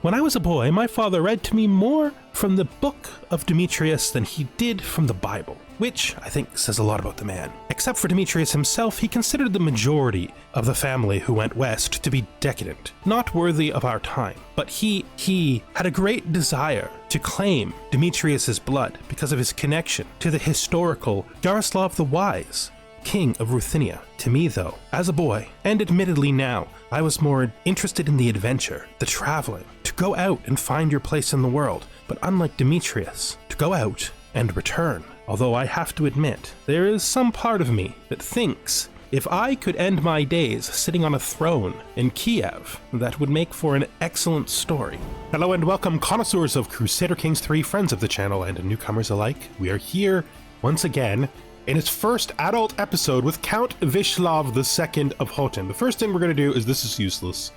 When I was a boy, my father read to me more from the book of Demetrius than he did from the Bible, which I think says a lot about the man. Except for Demetrius himself, he considered the majority of the family who went west to be decadent, not worthy of our time. But he had a great desire to claim Demetrius's blood because of his connection to the historical Yaroslav the Wise, King of Ruthenia. To me, though, as a boy, and admittedly now, I was more interested in the adventure, the traveling, to go out and find your place in the world, but unlike Demetrius, to go out and return. Although I have to admit, there is some part of me that thinks if I could end my days sitting on a throne in Kyiv, that would make for an excellent story. Hello and welcome, connoisseurs of Crusader Kings 3, friends of the channel and newcomers alike. We are here once again in its first adult episode with Count Vyshislav II of Houghton. The first thing we're going to do is this is useless.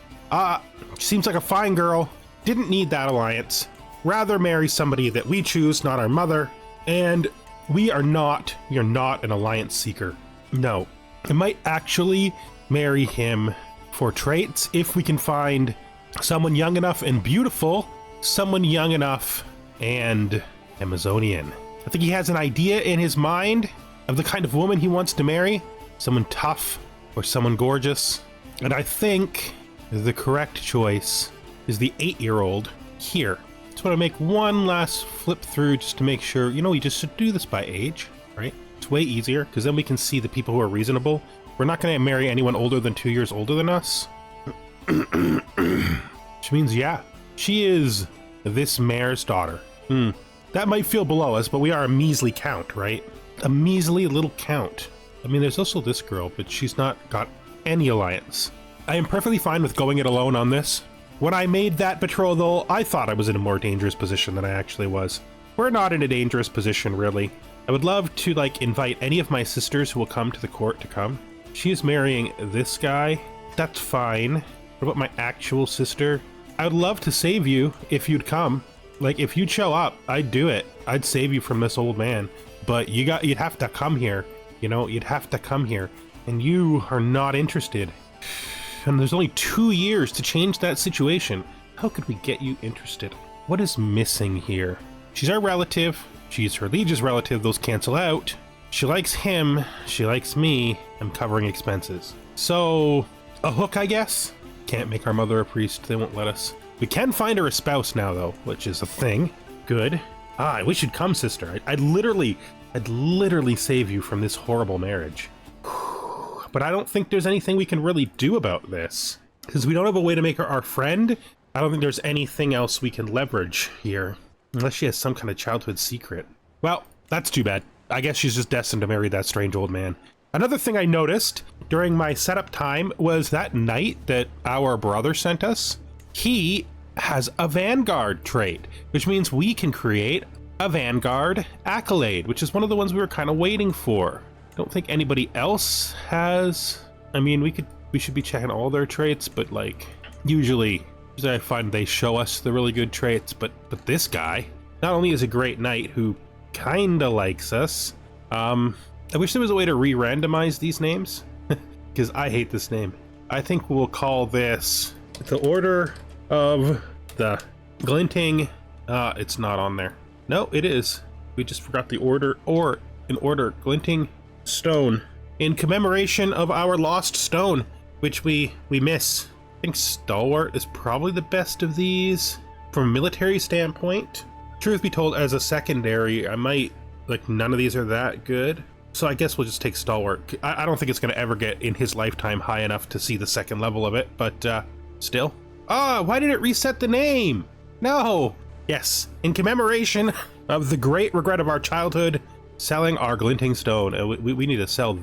Seems like a fine girl. Didn't need that alliance. Rather marry somebody that we choose, not our mother. And we are not an alliance seeker. No. I might actually marry him for traits if we can find someone young enough and beautiful, someone young enough and Amazonian. I think he has an idea in his mind of the kind of woman he wants to marry, someone tough or someone gorgeous. And I think the correct choice is the 8-year-old here. Just want to make one last flip through just to make sure, you just should do this by age, right? It's way easier because then we can see the people who are reasonable. We're not going to marry anyone older than 2 years older than us. Which means, yeah, she is this mayor's daughter. That might feel below us, but we are a measly count, right? A measly little count. I mean, there's also this girl, but she's not got any alliance. I am perfectly fine with going it alone on this. When I made that betrothal, I thought I was in a more dangerous position than I actually was. We're not in a dangerous position, really. I would love to, invite any of my sisters who will come to the court to come. She is marrying this guy. That's fine. What about my actual sister? I would love to save you if you'd come. If you'd show up, I'd do it. I'd save you from this old man. But you'd have to come here. You'd have to come here. And you are not interested. And there's only 2 years to change that situation. How could we get you interested? What is missing here? She's our relative. She's her liege's relative. Those cancel out. She likes him. She likes me. I'm covering expenses. So, a hook, I guess? Can't make our mother a priest. They won't let us. We can find her a spouse now, though, which is a thing. Good. I wish you'd come, sister. I'd literally save you from this horrible marriage. But I don't think there's anything we can really do about this. Because we don't have a way to make her our friend. I don't think there's anything else we can leverage here. Unless she has some kind of childhood secret. Well, that's too bad. I guess she's just destined to marry that strange old man. Another thing I noticed during my setup time was that knight that our brother sent us. He has a Vanguard trait, which means we can create a Vanguard accolade, which is one of the ones we were kind of waiting for. I don't think anybody else has. I mean, we should be checking all their traits, but usually I find they show us the really good traits, but this guy not only is a great knight who kinda likes us. I wish there was a way to re-randomize these names because I hate this name. I think we'll call this the Order of the Glinting. It's not on there. No, it is. We just forgot the order, or an order Glinting Stone in commemoration of our lost stone, which we miss. I think Stalwart is probably the best of these from a military standpoint. Truth be told, as a secondary, I might none of these are that good. So I guess we'll just take Stalwart. I don't think it's going to ever get in his lifetime high enough to see the second level of it, but still. Why did it reset the name? No. Yes, in commemoration of the great regret of our childhood, selling our Glinting Stone. We need to sell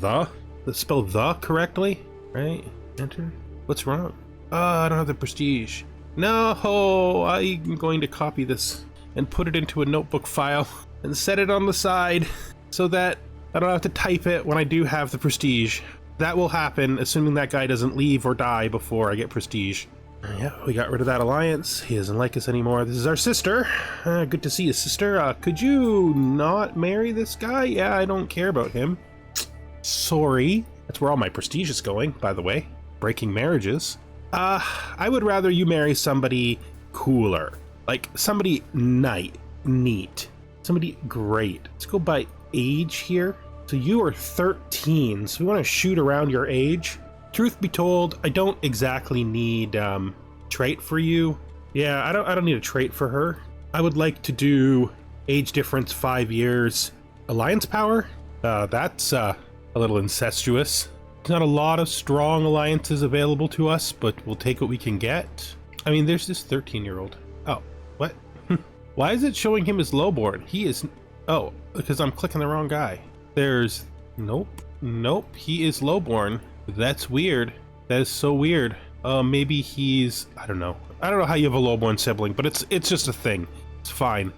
let's spell the correctly, right? Enter. What's wrong? I don't have the prestige. No, I'm going to copy this and put it into a notebook file and set it on the side so that I don't have to type it when I do have the prestige. That will happen, assuming that guy doesn't leave or die before I get prestige. Yeah, we got rid of that alliance. He doesn't like us anymore. This is our sister. Good to see you, sister. Could you not marry this guy? Yeah, I don't care about him. Sorry. That's where all my prestige is going, by the way. Breaking marriages. I would rather you marry somebody cooler. Like somebody neat. Somebody great. Let's go by age here. So you are 13, so we want to shoot around your age. Truth be told, I don't exactly need trait for you. Yeah, I don't need a trait for her. I would like to do age difference 5 years. Alliance power? That's a little incestuous. There's not a lot of strong alliances available to us, but we'll take what we can get. I mean, there's this 13-year-old. Oh, what? Why is it showing him as lowborn? He is... Oh, because I'm clicking the wrong guy. There's... Nope, he is lowborn. That's weird. That is so weird. Maybe he's... I don't know how you have a lowborn sibling, but it's just a thing. It's fine.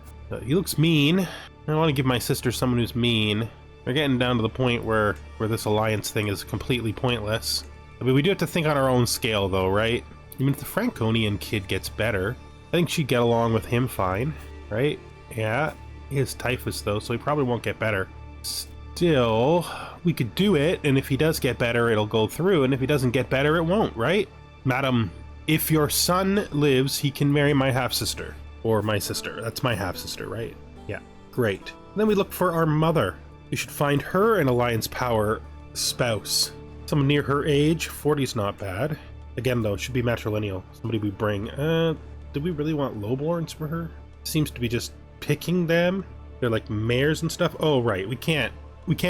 He looks mean. I don't want to give my sister someone who's mean. We're getting down to the point where this alliance thing is completely pointless. I mean, we do have to think on our own scale, though, right? I mean, if the Franconian kid gets better, I think she'd get along with him fine, right? Yeah, he has typhus, though, so he probably won't get better. Still, we could do it, and if he does get better, it'll go through, and if he doesn't get better, it won't, right? Madam, if your son lives, he can marry my half-sister. Or my sister. That's my half-sister, right? Yeah, great. Then we look for our mother. We should find her an alliance power spouse. Someone near her age. 40's not bad. Again, though, it should be matrilineal. Somebody we bring. Do we really want lowborns for her? Seems to be just picking them. They're like mares and stuff. Oh, right. We can't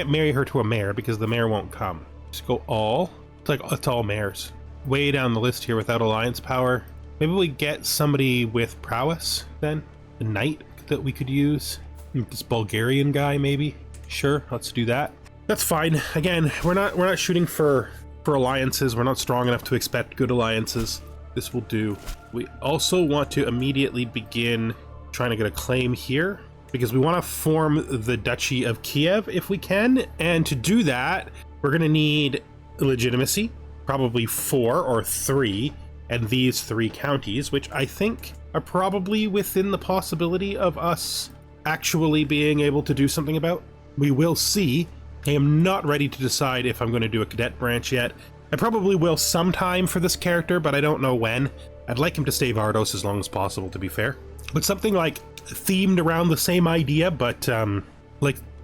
marry her to a mare because the mare won't come. Just go all. It's all mares. Way down the list here without alliance power. Maybe we get somebody with prowess then? A knight that we could use? This Bulgarian guy, maybe? Sure, let's do that. That's fine. Again, we're not shooting for alliances. We're not strong enough to expect good alliances. This will do. We also want to immediately begin trying to get a claim here because we want to form the Duchy of Kyiv if we can. And to do that, we're going to need legitimacy, probably 4 or 3, and these 3 counties, which I think are probably within the possibility of us actually being able to do something about. We will see. I am not ready to decide if I'm going to do a cadet branch yet. I probably will sometime for this character, but I don't know when. I'd like him to stay Várdos as long as possible, to be fair. But something like themed around the same idea, but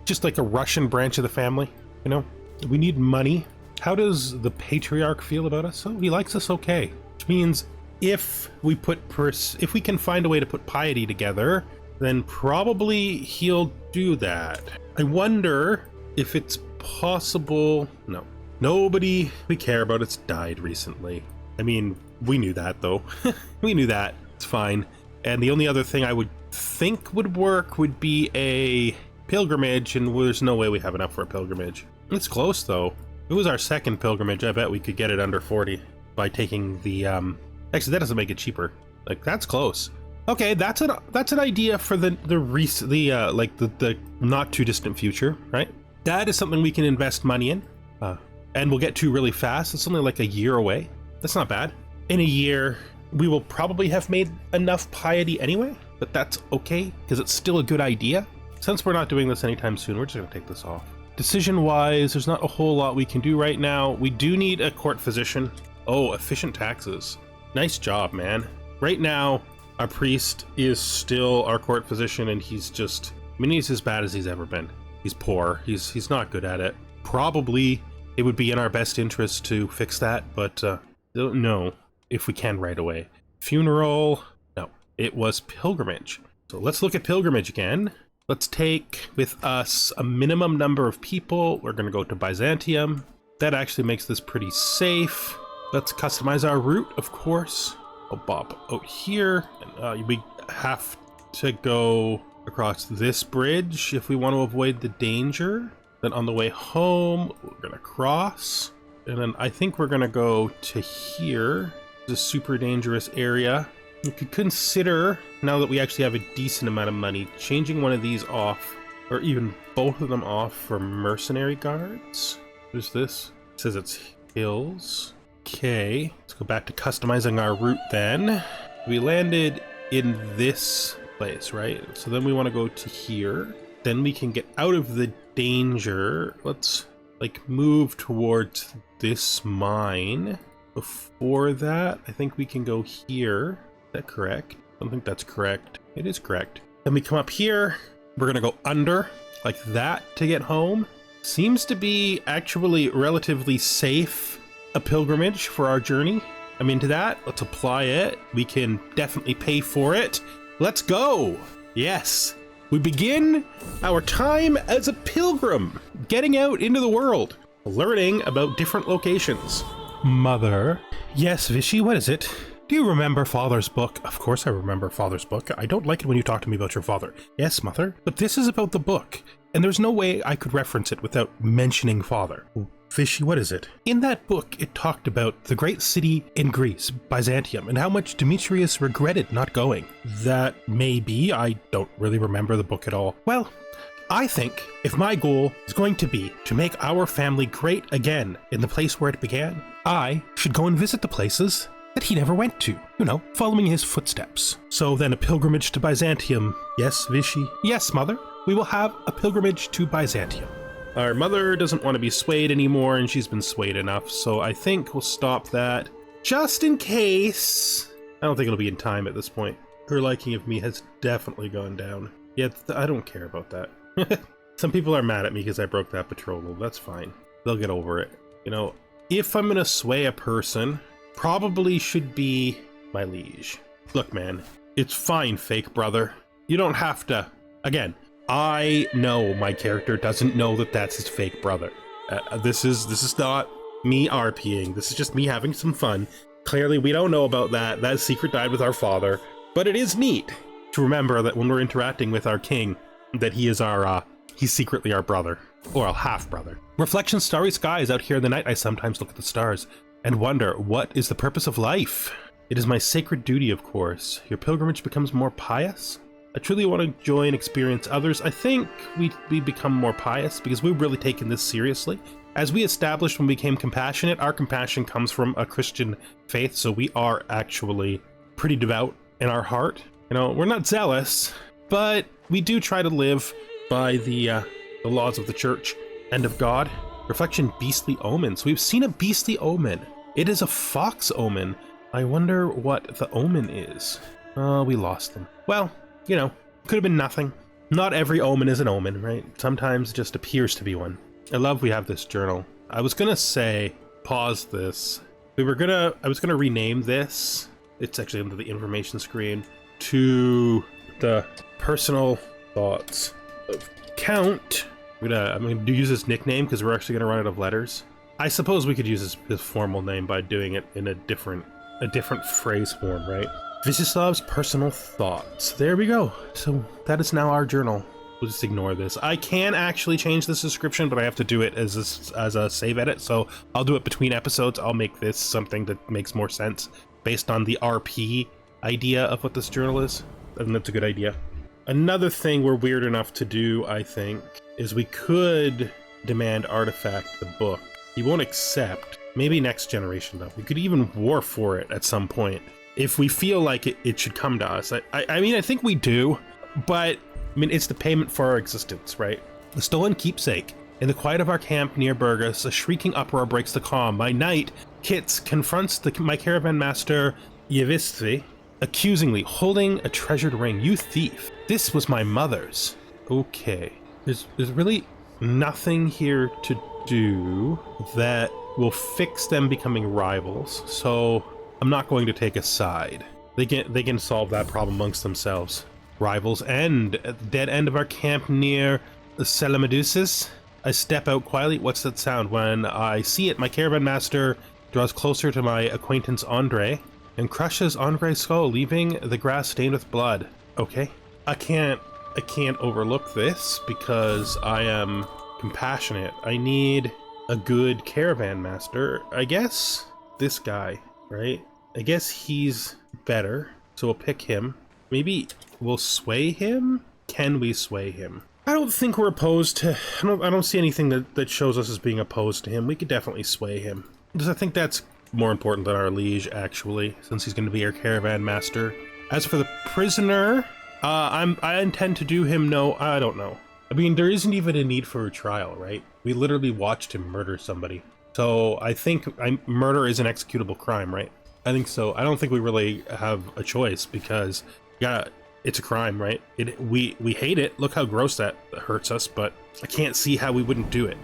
just like a Russian branch of the family, you know? We need money. How does the Patriarch feel about us? Oh, he likes us okay. Which means if we can find a way to put piety together, then probably he'll do that. I wonder if it's possible. No, nobody we care about has died recently. I mean, we knew that though. We knew that. It's fine. And the only other thing I would think would work would be a pilgrimage, and there's no way we have enough for a pilgrimage. It's close though. If it was our second pilgrimage, I bet we could get it under 40 by taking the actually that doesn't make it cheaper. Like, that's close. Okay, that's an idea for the not too distant future, right? That is something we can invest money in, and we'll get to really fast. It's only like a year away. That's not bad. In a year, we will probably have made enough piety anyway, but that's okay because it's still a good idea. Since we're not doing this anytime soon, we're just gonna take this off. Decision-wise, there's not a whole lot we can do right now. We do need a court physician. Oh, efficient taxes. Nice job, man. Right now, our priest is still our court physician, and he's just... I mean, he's as bad as he's ever been. He's poor. He's not good at it. Probably it would be in our best interest to fix that, but don't know if we can right away. Funeral... No, it was pilgrimage. So let's look at pilgrimage again. Let's take with us a minimum number of people. We're going to go to Byzantium. That actually makes this pretty safe. Let's customize our route, of course. I'll bop out here. And, we have to go across this bridge if we want to avoid the danger. Then on the way home, we're going to cross. And then I think we're going to go to here. It's a super dangerous area. We could consider, now that we actually have a decent amount of money, changing one of these off, or even both of them off for mercenary guards. What is this? It says it's hills. Okay, let's go back to customizing our route then. We landed in this place, right? So then we want to go to here. Then we can get out of the danger. Let's move towards this mine. Before that, I think we can go here. Is that correct? I don't think that's correct. It is correct. Then we come up here. We're gonna go under like that to get home. Seems to be actually relatively safe a pilgrimage for our journey. I'm into that. Let's apply it. We can definitely pay for it. Let's go. Yes. We begin our time as a pilgrim, getting out into the world, learning about different locations. Mother. Yes, Vishy, what is it? Do you remember Father's book? Of course I remember Father's book. I don't like it when you talk to me about your father. Yes, Mother, but this is about the book, and there's no way I could reference it without mentioning Father. Vishy, what is it? In that book, it talked about the great city in Greece, Byzantium, and how much Demetrius regretted not going. That may be. I don't really remember the book at all. Well, I think if my goal is going to be to make our family great again in the place where it began, I should go and visit the places that he never went to, you know, following his footsteps. So then a pilgrimage to Byzantium. Yes, Vishy? Yes, Mother. We will have a pilgrimage to Byzantium. Our mother doesn't want to be swayed anymore, and she's been swayed enough, so I think we'll stop that just in case. I don't think it'll be in time at this point. Her liking of me has definitely gone down. Yet I don't care about that. Some people are mad at me because I broke that betrothal. That's fine. They'll get over it. You know, if I'm gonna sway a person, probably should be my liege. Look, man, it's fine, fake brother. You don't have to. Again, I know my character doesn't know that that's his fake brother. This is not me RPing. This is just me having some fun. Clearly, we don't know about that. That secret died with our father. But it is neat to remember that when we're interacting with our king, that he is he's secretly our brother, or a half-brother. Reflection, starry skies. Out here in the night, I sometimes look at the stars and wonder, what is the purpose of life? It is my sacred duty, of course. Your pilgrimage becomes more pious. I truly want to join, experience others. I think we become more pious because we've really taken this seriously. As we established when we became compassionate, our compassion comes from a Christian faith, so we are actually pretty devout in our heart. You know, we're not zealous, but we do try to live by the laws of the church and of God. Reflection, beastly omens. We've seen a beastly omen. It is a fox omen. I wonder what the omen is. Oh, we lost them. Well, you know, could have been nothing. Not every omen is an omen, right? Sometimes it just appears to be one. I love we have this journal. I was gonna say, pause this. I was gonna rename this. It's actually under the information screen to the personal thoughts of Count. I'm gonna use his nickname because we're actually gonna run out of letters. I suppose we could use his formal name by doing it in a different phrase form, right? Vyshislav's personal thoughts. There we go. So that is now our journal. We'll just ignore this. I can actually change this description, but I have to do it as a save edit. So I'll do it between episodes. I'll make this something that makes more sense based on the RP idea of what this journal is. And that's a good idea. Another thing we're weird enough to do, I think, is we could demand Artifact the book. He won't accept. Maybe next generation, though. We could even war for it at some point. If we feel like it should come to us. I mean, I think we do, but I mean, it's the payment for our existence, right? The stolen keepsake. In the quiet of our camp near Burgos, a shrieking uproar breaks the calm. By night, Kits confronts my caravan master, Yevistri, accusingly, holding a treasured ring. You thief. This was my mother's. Okay. There's really nothing here to do that will fix them becoming rivals, so I'm not going to take a side. They can solve that problem amongst themselves. Rivals end at the dead end of our camp near Selamadusis. I step out quietly. What's that sound? When I see it, my caravan master draws closer to my acquaintance Andre and crushes Andre's skull, leaving the grass stained with blood. Okay. I can't overlook this because I am compassionate. I need a good caravan master. I guess this guy, right? I guess he's better, so we'll pick him. Maybe we'll sway him? Can we sway him? I don't think we're opposed to... I don't see anything that shows us as being opposed to him. We could definitely sway him. Because I think that's more important than our liege, actually, since he's going to be our caravan master. As for the prisoner, I intend to do him I don't know. I mean, there isn't even a need for a trial, right? We literally watched him murder somebody. So I think murder is an executable crime, right? I think so. I don't think we really have a choice because It's a crime, right? We hate it. Look how gross that hurts us, but I can't see how we wouldn't do it.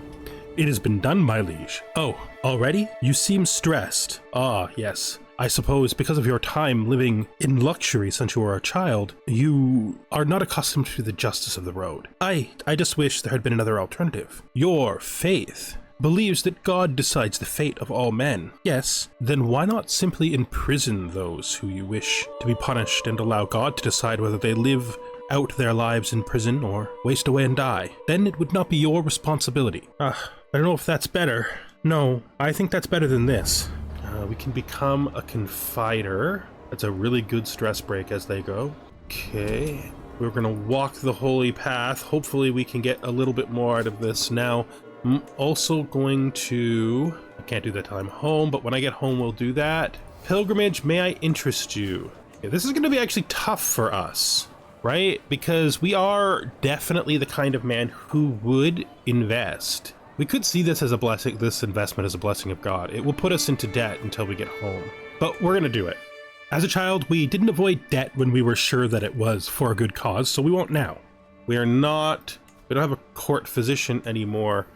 It has been done, my liege. Oh, already? You seem stressed. Ah, yes. I suppose because of your time living in luxury since you were a child, you are not accustomed to the justice of the road. I just wish there had been another alternative. Your faith believes that God decides the fate of all men. Yes, then why not simply imprison those who you wish to be punished and allow God to decide whether they live out their lives in prison or waste away and die? Then it would not be your responsibility. I don't know if that's better. No, I think that's better than this. We can become a confider. That's a really good stress break as they go. Okay, we're gonna walk the holy path. Hopefully we can get a little bit more out of this. Now, I'm also going to... I can't do that till I'm home, but when I get home we'll do that. Pilgrimage, may I interest you? Okay, this is gonna be actually tough for us, right? Because we are definitely the kind of man who would invest. We could see this as a blessing, this investment as a blessing of God. It will put us into debt until we get home, but we're gonna do it. As a child, we didn't avoid debt when we were sure that it was for a good cause, so we won't now. We don't have a court physician anymore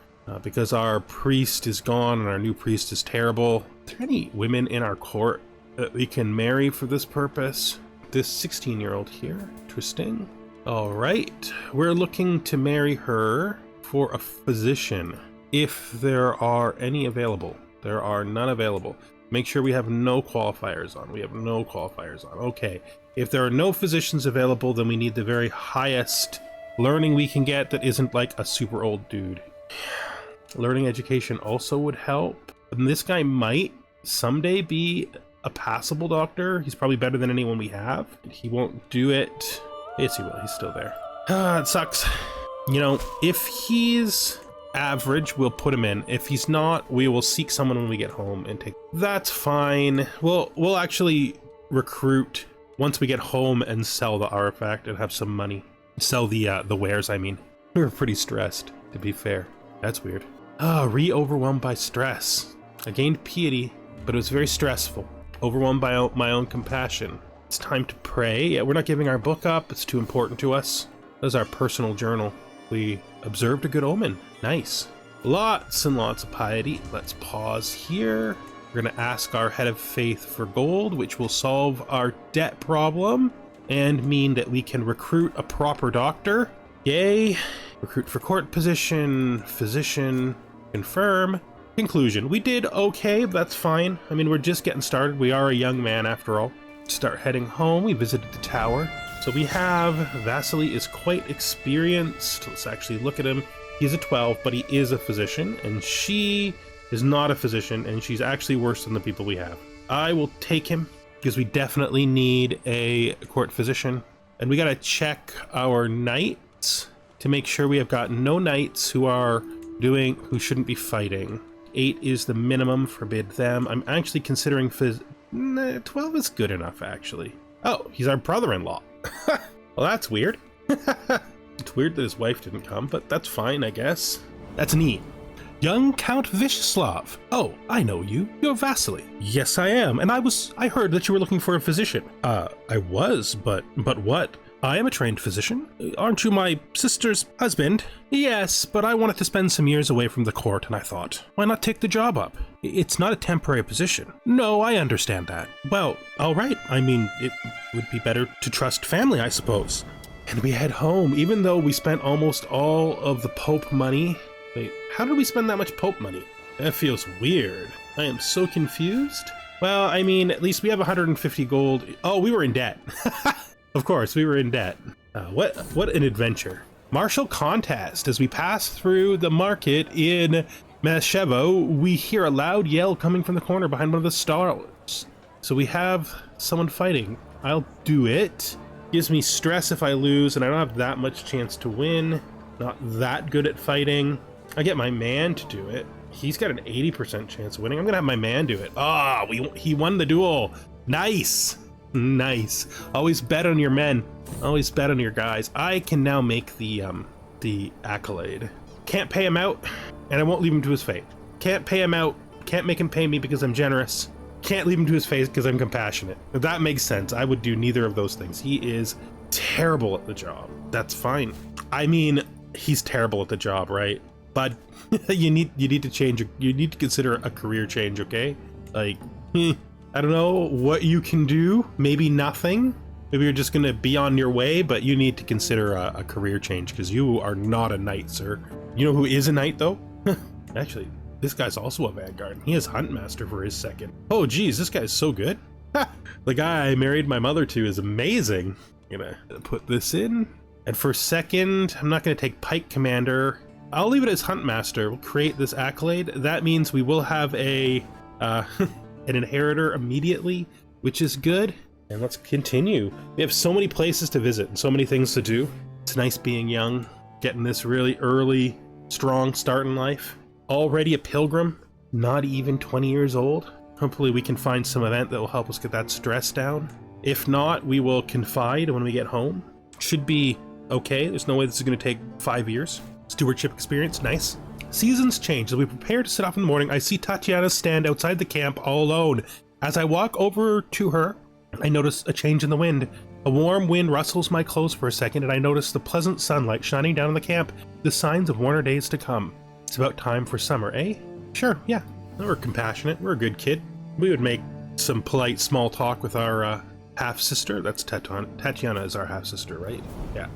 because our priest is gone and our new priest is terrible. Are there any women in our court that we can marry for this purpose? This 16-year-old here, interesting. All right, we're looking to marry her for a physician. If there are any available. There are none available. Make sure we have no qualifiers on. We have no qualifiers on. Okay. If there are no physicians available, then we need the very highest learning we can get that isn't like a super old dude. Learning education also would help. And this guy might someday be a passable doctor. He's probably better than anyone we have. He won't do it. Yes, he will. He's still there. It sucks. You know, if he's average, we'll put him in. If he's not, we will seek someone when we get home and take. That's fine. We'll actually recruit once we get home and sell the artifact and have some money. Sell the wares, I mean. We were pretty stressed, to be fair. That's weird. Re-overwhelmed by stress. I gained piety, but it was very stressful. Overwhelmed by my own compassion. It's time to pray. Yeah, we're not giving our book up. It's too important to us. That is our personal journal. We observed a good omen. Nice. Lots and lots of piety. Let's pause here. We're going to ask our head of faith for gold, which will solve our debt problem and mean that we can recruit a proper doctor. Yay. Recruit for court position, physician, confirm. Conclusion. We did okay. That's fine. I mean, we're just getting started. We are a young man after all. Start heading home. We visited the tower. So we have Vasily is quite experienced. Let's actually look at him. He's a 12, but he is a physician, and she is not a physician, and she's actually worse than the people we have. I will take him because we definitely need a court physician, and we got to check our knights to make sure we have got no knights who shouldn't be fighting. 8 is the minimum. Forbid them. I'm actually considering 12 is good enough, actually. Oh, he's our brother-in-law. Well, that's weird. It's weird that his wife didn't come, but that's fine, I guess. That's neat. Young Count Vyshislav. Oh, I know you. You're Vasily. Yes, I am. And I heard that you were looking for a physician. I was, but what? I am a trained physician. Aren't you my sister's husband? Yes, but I wanted to spend some years away from the court, and I thought, why not take the job up? It's not a temporary position. No, I understand that. Well, all right. I mean, it would be better to trust family, I suppose. And we head home, even though we spent almost all of the Pope money. Wait, how did we spend that much Pope money? That feels weird. I am so confused. Well, I mean, at least we have 150 gold. Oh, we were in debt. Of course, we were in debt. What an adventure. Martial contest. As we pass through the market in Mashevo, we hear a loud yell coming from the corner behind one of the stalls. So we have someone fighting. I'll do it. Gives me stress if I lose, and I don't have that much chance to win. Not that good at fighting. I get my man to do it. He's got an 80% chance of winning. I'm gonna have my man do it. He won the duel. Nice. Nice. Always bet on your men. Always bet on your guys. I can now make the accolade. Can't pay him out, and I won't leave him to his fate. Can't pay him out. Can't make him pay me because I'm generous. can't leave him to his face because I'm compassionate. That makes sense. I would do neither of those things. He is terrible at the job. That's fine. I mean, he's terrible at the job, right? But you need to change. You need to consider a career change, okay? Like, I don't know what you can do. Maybe nothing. Maybe you're just gonna be on your way, but you need to consider a career change because you are not a knight, sir. You know who is a knight, though? Actually, this guy's also a vanguard. He is Huntmaster for his second. Oh, geez, this guy is so good. The guy I married my mother to is amazing. I'm gonna put this in. And for second, I'm not gonna take Pike Commander. I'll leave it as Huntmaster. We'll create this accolade. That means we will have a an inheritor immediately, which is good. And let's continue. We have so many places to visit and so many things to do. It's nice being young, getting this really early, strong start in life. Already a pilgrim, not even 20 years old. Hopefully we can find some event that will help us get that stress down. If not, we will confide when we get home. Should be okay. There's no way this is going to take 5 years. Stewardship experience, nice. Seasons change. As we prepare to set off in the morning, I see Tatiana stand outside the camp all alone. As I walk over to her, I notice a change in the wind. A warm wind rustles my clothes for a second, and I notice the pleasant sunlight shining down on the camp, the signs of warmer days to come. It's about time for summer, eh? Sure, yeah. We're compassionate. We're a good kid. We would make some polite small talk with our half-sister. That's Tatiana is our half-sister, right? Yeah.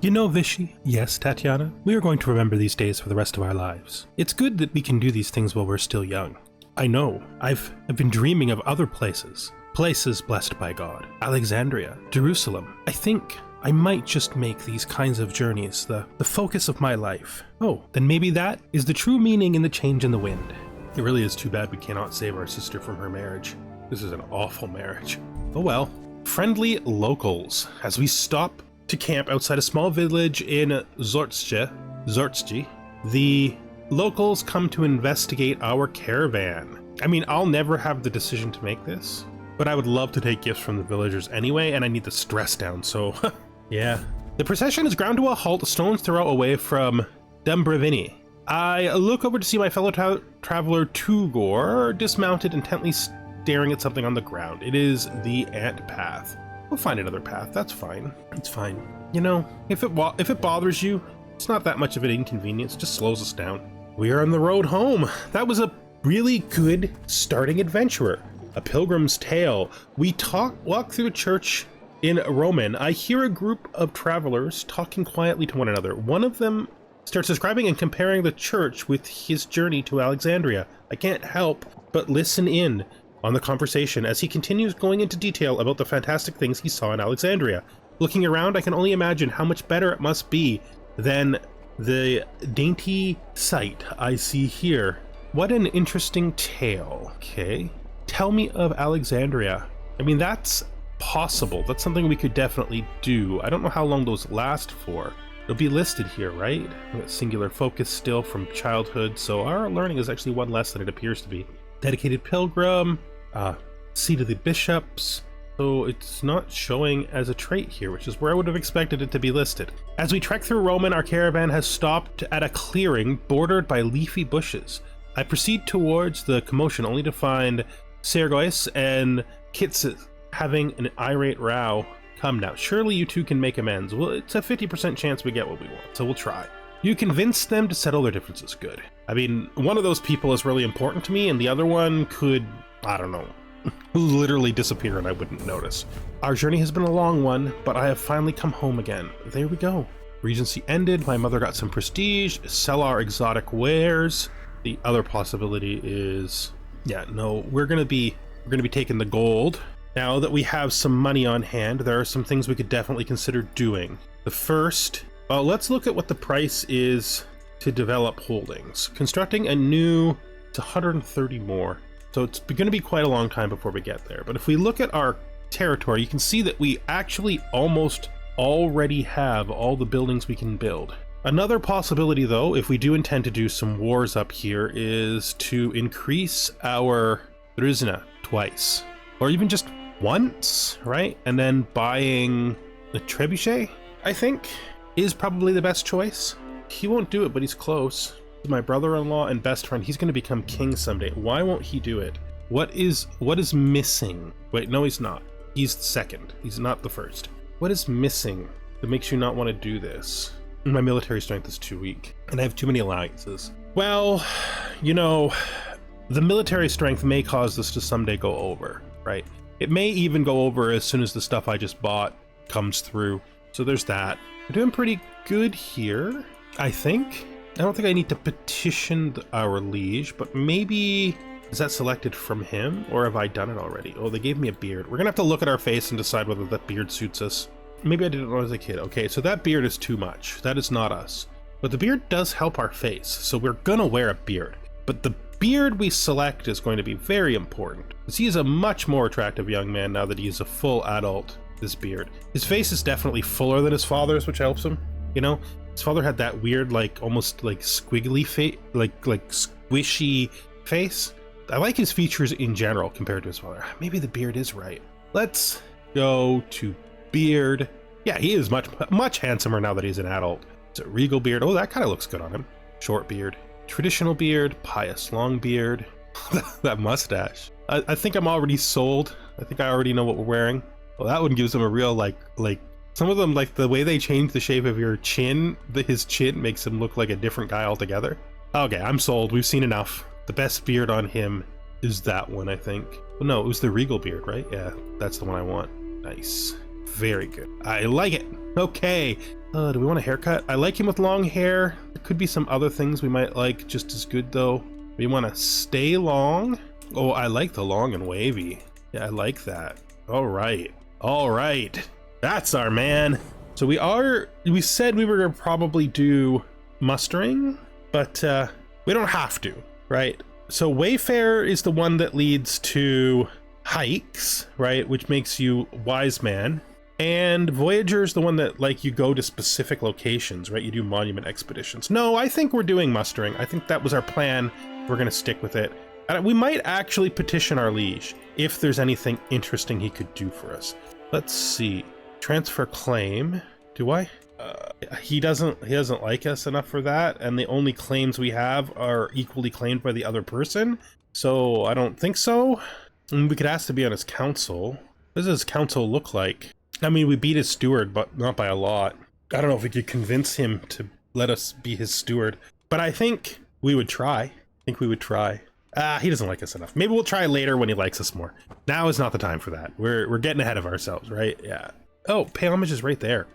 You know, Vishy, yes, Tatiana, we are going to remember these days for the rest of our lives. It's good that we can do these things while we're still young. I know. I've been dreaming of other places. Places blessed by God. Alexandria, Jerusalem. I think I might just make these kinds of journeys the focus of my life. Oh, then maybe that is the true meaning in the change in the wind. It really is too bad we cannot save our sister from her marriage. This is an awful marriage. Oh well. Friendly locals. As we stop to camp outside a small village in Zortschi, the locals come to investigate our caravan. I mean, I'll never have the decision to make this, but I would love to take gifts from the villagers anyway, and I need the stress down, so yeah. The procession is ground to a halt, a stone's throw away from Dumbrevini. I look over to see my fellow traveler Tugor dismounted, intently staring at something on the ground. It is the ant path. We'll find another path, that's fine. It's fine. You know, if it bothers you, it's not that much of an inconvenience, it just slows us down. We are on the road home. That was a really good starting adventurer. A Pilgrim's Tale. We walk through a church in Roman. I hear a group of travelers talking quietly to one another. One of them starts describing and comparing the church with his journey to Alexandria. I can't help but listen in on the conversation as he continues going into detail about the fantastic things he saw in Alexandria. Looking around, I can only imagine how much better it must be than the dainty sight I see here. What an interesting tale. Okay. Tell me of Alexandria. I mean, that's possible. That's something we could definitely do. I don't know how long those last for. It'll be listed here, right? Singular focus still from childhood, so our learning is actually one less than it appears to be. Dedicated pilgrim, seat of the bishops. So it's not showing as a trait here, which is where I would have expected it to be listed. As we trek through Roman, our caravan has stopped at a clearing bordered by leafy bushes. I proceed towards the commotion only to find Sergois and Kits having an irate row. Come now, surely you two can make amends. Well, it's a 50% chance we get what we want, so we'll try. You convince them to settle their differences. Good. I mean, one of those people is really important to me, and the other one could, I don't know, literally disappear and I wouldn't notice. Our journey has been a long one, but I have finally come home again. There we go. Regency ended, my mother got some prestige, sell our exotic wares. The other possibility is, yeah, no, we're gonna be taking the gold. Now that we have some money on hand, there are some things we could definitely consider doing. The first, well, let's look at what the price is to develop holdings. Constructing a new, it's 130 more. So it's going to be quite a long time before we get there. But if we look at our territory, you can see that we actually almost already have all the buildings we can build. Another possibility, though, if we do intend to do some wars up here, is to increase our Druzhna twice. Or even just once, right? And then buying a trebuchet, I think, is probably the best choice. He won't do it, but he's close. My brother-in-law and best friend, he's going to become king someday. Why won't he do it? What is missing? Wait, no, he's not. He's the second. He's not the first. What is missing that makes you not want to do this? My military strength is too weak, and I have too many alliances. Well, you know, the military strength may cause this to someday go over, right? It may even go over as soon as the stuff I just bought comes through. So there's that. We're doing pretty good here, I think. I don't think I need to petition our liege, but maybe... Is that selected from him, or have I done it already? Oh, they gave me a beard. We're gonna have to look at our face and decide whether that beard suits us. Maybe I didn't know as a kid. Okay, so that beard is too much. That is not us. But the beard does help our face, so we're gonna wear a beard. But the beard we select is going to be very important, because he is a much more attractive young man now that he is a full adult, this beard. His face is definitely fuller than his father's, which helps him, you know? His father had that weird, like, almost like squiggly face, like squishy face. I like his features in general compared to his father. Maybe the beard is right. Let's go to beard. Yeah, he is much handsomer now that he's an adult. It's a regal beard. Oh, that kind of looks good on him. Short beard. Traditional beard. Pious long beard. That mustache. I think I'm already sold. I think I already know what we're wearing. Well, that one gives him a real, like some of them, like the way they change the shape of your chin, his chin makes him look like a different guy altogether. Okay, I'm sold. We've seen enough. The best beard on him is that one, I think. Oh, no, it was the regal beard, right? Yeah, that's the one I want. Nice. Very good. I like it. Okay. Do we want a haircut? I like him with long hair. There could be some other things we might like just as good, though. We want to stay long. Oh, I like the long and wavy. Yeah, I like that. All right. All right. That's our man. So we said we were going to probably do mustering, but we don't have to. Right, so Wayfarer is the one that leads to hikes, right, which makes you wise man, and Voyager is the one that, like, you go to specific locations, right? You do monument expeditions. No, I think we're doing mustering. I think that was our plan. We're gonna stick with it. And we might actually petition our liege if there's anything interesting he could do for us. Let's see. Transfer claim. Do I? He doesn't like us enough for that, and the only claims we have are equally claimed by the other person, so I don't think so. And we could ask to be on his council. What does his council look like? I mean, we beat his steward, but not by a lot. I don't know if we could convince him to let us be his steward, but I think we would try. He doesn't like us enough. Maybe we'll try later when he likes us more. Now is not the time for that. We're getting ahead of ourselves, right? Yeah. Oh, pay homage is right there.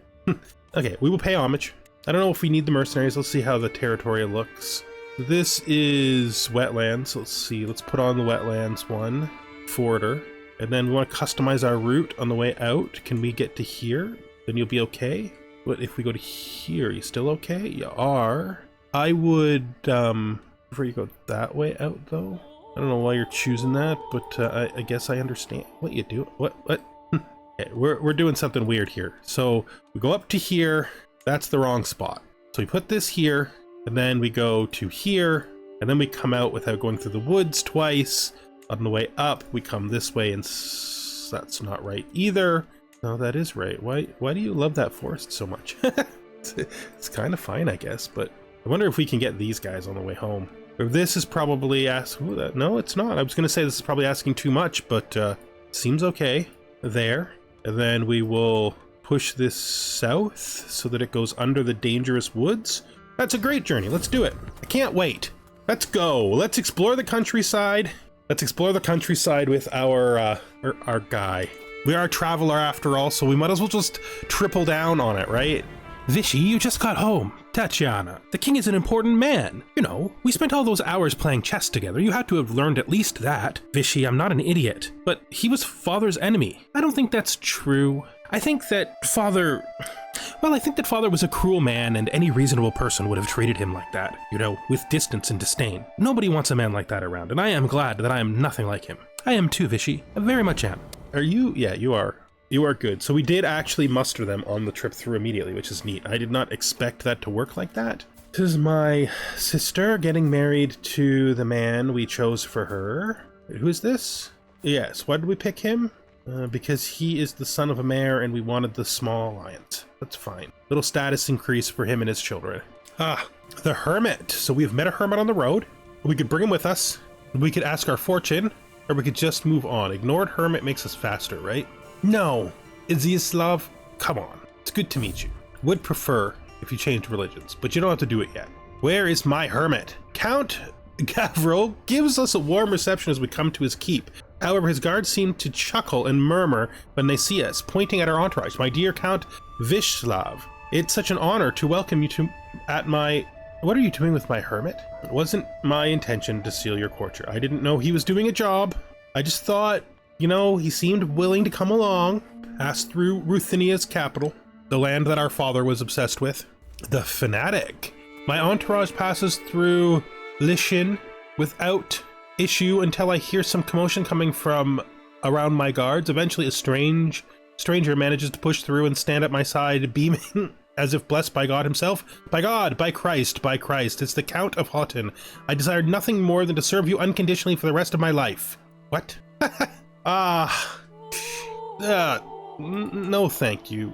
Okay, we will pay homage. I don't know if we need the mercenaries. Let's see how the territory looks. This is wetlands. Let's see. Let's put on the wetlands one. Forwarder. And then we want to customize our route on the way out. Can we get to here? Then you'll be okay. What if we go to here? You still okay? You are. I would, before you go that way out, though. I don't know why you're choosing that, but I guess I understand what you do. What? Okay, we're doing something weird here. So we go up to here. That's the wrong spot. So we put this here, and then we go to here, and then we come out without going through the woods twice. On the way up, we come this way, and that's not right either. No, that is right. Why do you love that forest so much? It's kind of fine, I guess, but I wonder if we can get these guys on the way home. Or this is probably asking... No, it's not. I was going to say this is probably asking too much, but seems okay. There. And then we will push this south so that it goes under the dangerous woods. That's a great journey. Let's do it. I can't wait. Let's go. Let's explore the countryside. Let's explore the countryside with our guy. We are a traveler after all, so we might as well just triple down on it, right? Vishy, you just got home. Tatiana, the king is an important man. You know, we spent all those hours playing chess together. You had to have learned at least that. Vishy, I'm not an idiot, but he was father's enemy. I don't think that's true. I think that father was a cruel man, and any reasonable person would have treated him like that, you know, with distance and disdain. Nobody wants a man like that around, and I am glad that I am nothing like him. I am too, Vishy. I very much am. Are you? Yeah, you are. You are good. So we did actually muster them on the trip through immediately, which is neat. I did not expect that to work like that. This is my sister getting married to the man we chose for her. Wait, who is this? Yes, why did we pick him? Because he is the son of a mayor and we wanted the small alliance. That's fine. Little status increase for him and his children. Ah, the hermit. So we've met a hermit on the road. We could bring him with us. We could ask our fortune. or we could just move on. Ignored hermit makes us faster, right? No, Vyshislav, come on. It's good to meet you. Would prefer if you changed religions, but you don't have to do it yet. Where is my hermit? Count Gavril gives us a warm reception as we come to his keep. However, his guards seem to chuckle and murmur when they see us, pointing at our entourage. My dear Count Vyshislav, it's such an honor to welcome you to at my... What are you doing with my hermit? It wasn't my intention to steal your courtier. I didn't know he was doing a job. I just thought, you know, he seemed willing to come along, pass through Ruthenia's capital, the land that our father was obsessed with. The fanatic. My entourage passes through Lishin without issue until I hear some commotion coming from around my guards. Eventually a stranger manages to push through and stand at my side, beaming as if blessed by God himself. By God, by Christ, it's the Count of Houghton. I desired nothing more than to serve you unconditionally for the rest of my life. What? No thank you.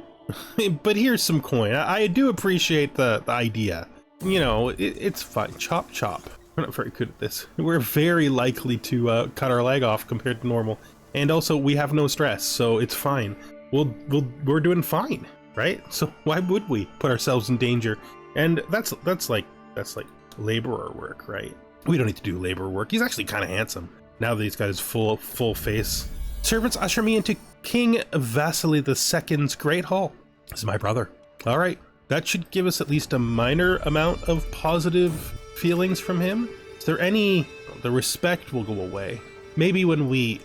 But here's some coin. I do appreciate the idea. You know, it's fine. Chop chop. We're not very good at this. We're very likely to cut our leg off compared to normal. And also, we have no stress, so it's fine. We're doing fine, right? So why would we put ourselves in danger? And that's like laborer work, right? We don't need to do laborer work. He's actually kind of handsome now that he's got his full face. Servants, usher me into King Vasily II's great hall. This is my brother. All right, that should give us at least a minor amount of positive feelings from him. Is there any... The respect will go away. Maybe when we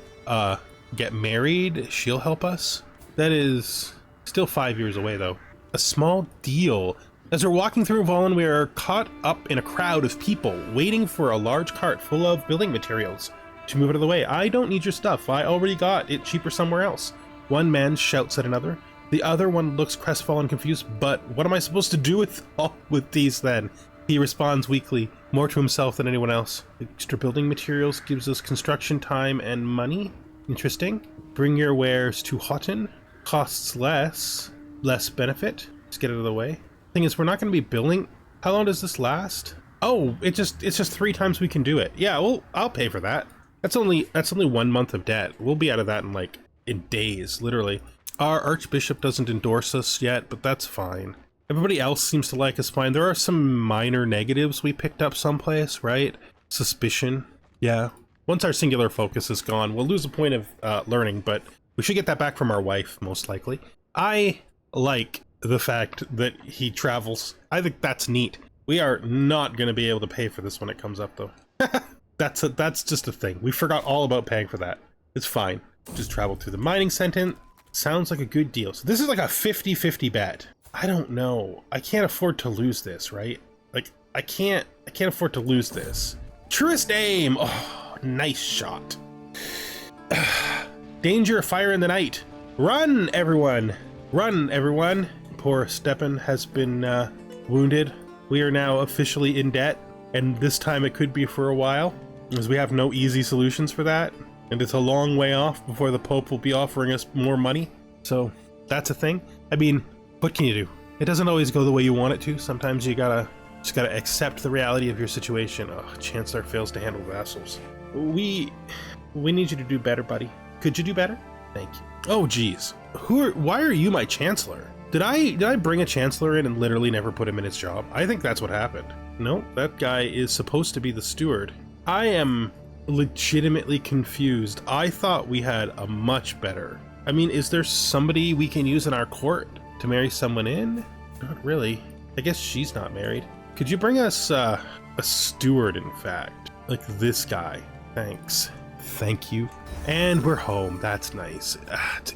get married, she'll help us. That is still 5 years away, though. A small deal. As we're walking through Volin, we are caught up in a crowd of people waiting for a large cart full of building materials to move out of the way. I don't need your stuff. I already got it cheaper somewhere else. One man shouts at another. The other one looks crestfallen and confused. But what am I supposed to do with these then? He responds weakly, more to himself than anyone else. Extra building materials gives us construction time and money. Interesting. Bring your wares to Houghton. Costs less benefit. Just get out of the way. Thing is, we're not going to be building. How long does this last? Oh, it's just 3 times we can do it. Yeah, well, I'll pay for that. That's only 1 month of debt. We'll be out of that in days, literally. Our Archbishop doesn't endorse us yet, but that's fine. Everybody else seems to like us fine. There are some minor negatives we picked up someplace, right? Suspicion. Yeah. Once our singular focus is gone, we'll lose a point of learning, but we should get that back from our wife, most likely. I like the fact that he travels. I think that's neat. We are not going to be able to pay for this when it comes up, though. That's just a thing. We forgot all about paying for that. It's fine. Just travel through the mining sentence. Sounds like a good deal. So this is like a 50-50 bet. I don't know. I can't afford to lose this, right? Like, I can't afford to lose this. Truest aim. Oh, nice shot. Danger, fire in the night. Run, everyone. Run, everyone. Poor Stepan has been wounded. We are now officially in debt, and this time it could be for a while, as we have no easy solutions for that, and it's a long way off before the Pope will be offering us more money. So that's a thing. I mean, what can you do? It doesn't always go the way you want it to. Sometimes you just gotta accept the reality of your situation. Oh, Chancellor fails to handle vassals. We need you to do better, buddy. Could you do better? Thank you. Oh, geez. Why are you my Chancellor? Did I bring a Chancellor in and literally never put him in his job? I think that's what happened. No, that guy is supposed to be the steward. I am legitimately confused. I thought we had a much better... I mean, is there somebody we can use in our court to marry someone in? Not really. I guess she's not married. Could you bring us a steward, in fact? Like this guy. Thanks. Thank you. And we're home. That's nice.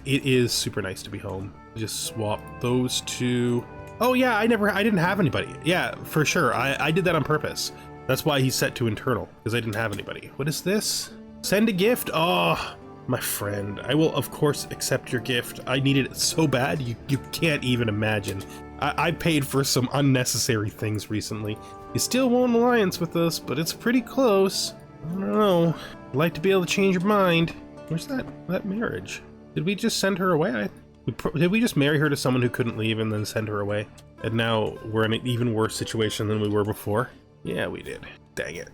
It is super nice to be home. Just swap those two. Oh yeah, I didn't have anybody. Yeah, for sure. I did that on purpose. That's why he's set to internal, because I didn't have anybody. What is this? Send a gift. Oh, my friend. I will, of course, accept your gift. I needed it so bad, you can't even imagine. I paid for some unnecessary things recently. You still won't alliance with us, but it's pretty close. I don't know. I'd like to be able to change your mind. Where's that marriage? Did we just send her away? Did we just marry her to someone who couldn't leave and then send her away? And now we're in an even worse situation than we were before? Yeah, we did. Dang it.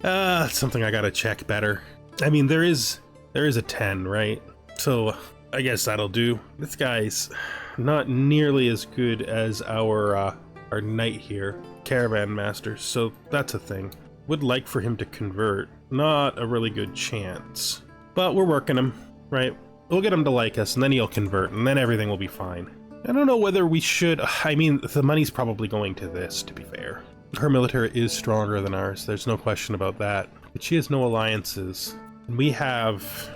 That's something I gotta check better. I mean, there is a 10, right? So I guess that'll do. This guy's not nearly as good as our knight here, Caravan Master, so that's a thing. Would like for him to convert. Not a really good chance. But we're working him, right? We'll get him to like us, and then he'll convert, and then everything will be fine. I don't know whether we should... I mean, the money's probably going to this, to be fair. Her military is stronger than ours, there's no question about that. But she has no alliances. And we have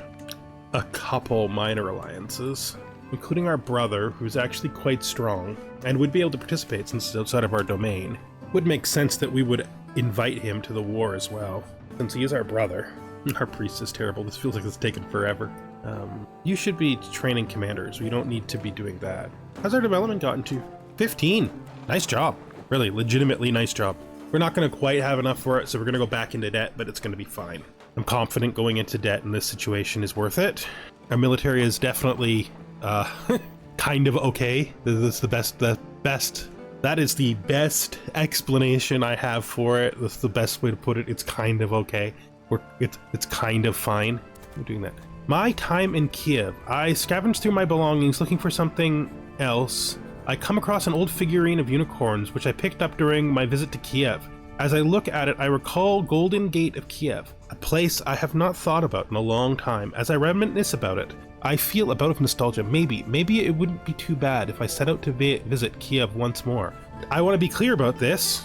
a couple minor alliances, including our brother, who's actually quite strong, and would be able to participate since it's outside of our domain. Would make sense that we would invite him to the war as well, since he is our brother. Our priest is terrible. This feels like it's taken forever. You should be training commanders. We don't need to be doing that. How's our development gotten to? 15. Nice job. Really, legitimately nice job. We're not going to quite have enough for it, so we're going to go back into debt, but it's going to be fine. I'm confident going into debt in this situation is worth it. Our military is definitely kind of okay. This is the best. That is the best explanation I have for it. That's the best way to put it. It's kind of okay. It's kind of fine. We're doing that. My time in Kyiv. I scavenged through my belongings looking for something else. I come across an old figurine of unicorns, which I picked up during my visit to Kyiv. As I look at it, I recall Golden Gate of Kyiv, a place I have not thought about in a long time. As I reminisce about it, I feel a bout of nostalgia. Maybe it wouldn't be too bad if I set out to visit Kyiv once more. I want to be clear about this.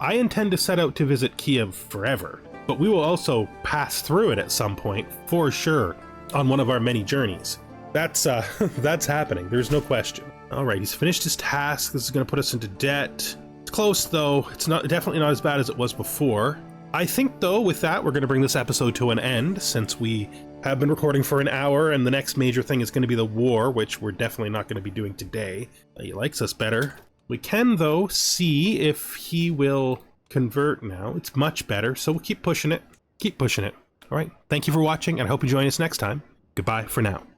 I intend to set out to visit Kyiv forever, but we will also pass through it at some point, for sure, on one of our many journeys. That's happening, there's no question. All right, he's finished his task. This is going to put us into debt. It's close, though. It's definitely not as bad as it was before. I think, though, with that, we're going to bring this episode to an end, since we have been recording for an hour, and the next major thing is going to be the war, which we're definitely not going to be doing today. He likes us better. We can, though, see if he will convert now. It's much better, so we'll keep pushing it. Keep pushing it. All right, thank you for watching, and I hope you join us next time. Goodbye for now.